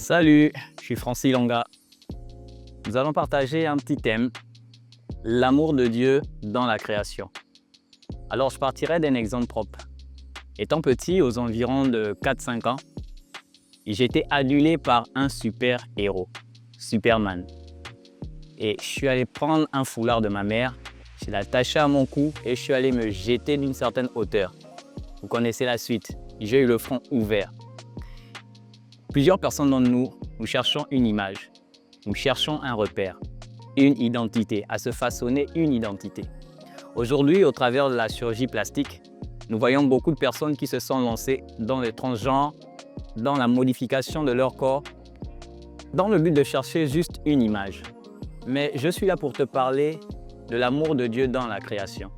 Salut, je suis Francis Longa. Nous allons partager un petit thème, l'amour de Dieu dans la création. Alors, je partirai d'un exemple propre. Étant petit, aux environs de 4-5 ans, j'ai été adulé par un super-héros, Superman. Et je suis allé prendre un foulard de ma mère, je l'ai attaché à mon cou et je suis allé me jeter d'une certaine hauteur. Vous connaissez la suite, j'ai eu le front ouvert. Plusieurs personnes d'entre nous, nous cherchons une image, nous cherchons un repère, une identité, à se façonner une identité. Aujourd'hui, au travers de la chirurgie plastique, nous voyons beaucoup de personnes qui se sont lancées dans le transgenre, dans la modification de leur corps, dans le but de chercher juste une image. Mais je suis là pour te parler de l'amour de Dieu dans la création.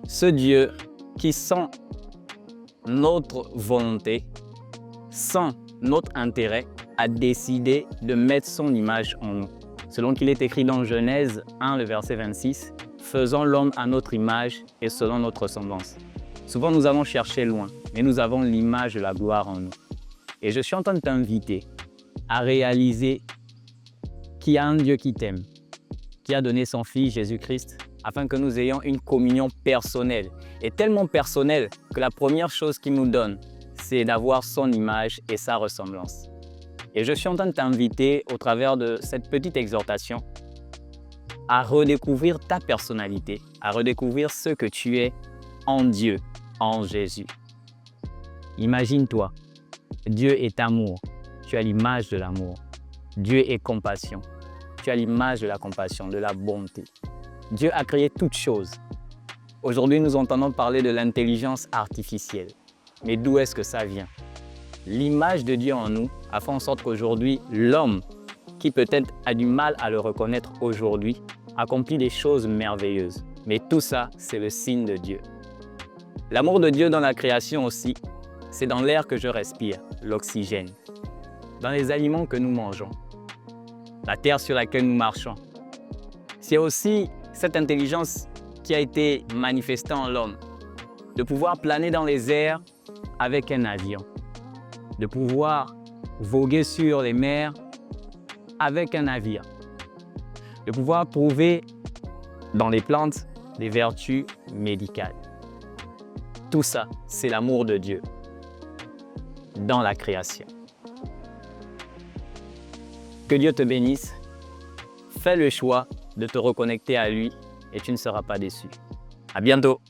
Ce Dieu qui, sans notre volonté, sans notre intérêt, a décidé de mettre son image en nous. Selon qu'il est écrit dans Genèse 1, le verset 26, « Faisons l'homme à notre image et selon notre ressemblance ». Souvent, nous allons chercher loin, mais nous avons l'image de la gloire en nous. Et je suis en train de t'inviter à réaliser qu'il y a un Dieu qui t'aime, qui a donné son Fils Jésus-Christ, afin que nous ayons une communion personnelle. Et tellement personnelle que la première chose qu'il nous donne, c'est d'avoir son image et sa ressemblance. Et je suis en train de t'inviter, au travers de cette petite exhortation, à redécouvrir ta personnalité, à redécouvrir ce que tu es en Dieu, en Jésus. Imagine-toi, Dieu est amour, tu as l'image de l'amour. Dieu est compassion, tu as l'image de la compassion, de la bonté. Dieu a créé toutes choses. Aujourd'hui, nous entendons parler de l'intelligence artificielle. Mais d'où est-ce que ça vient? L'image de Dieu en nous a fait en sorte qu'aujourd'hui, l'homme, qui peut-être a du mal à le reconnaître aujourd'hui, accomplit des choses merveilleuses. Mais tout ça, c'est le signe de Dieu. L'amour de Dieu dans la création aussi, c'est dans l'air que je respire, l'oxygène, dans les aliments que nous mangeons, la terre sur laquelle nous marchons. C'est aussi cette intelligence qui a été manifestée en l'homme, de pouvoir planer dans les airs avec un avion, de pouvoir voguer sur les mers avec un navire, de pouvoir trouver dans les plantes des vertus médicales. Tout ça, c'est l'amour de Dieu dans la création. Que Dieu te bénisse. Fais le choix de te reconnecter à lui et tu ne seras pas déçu. À bientôt.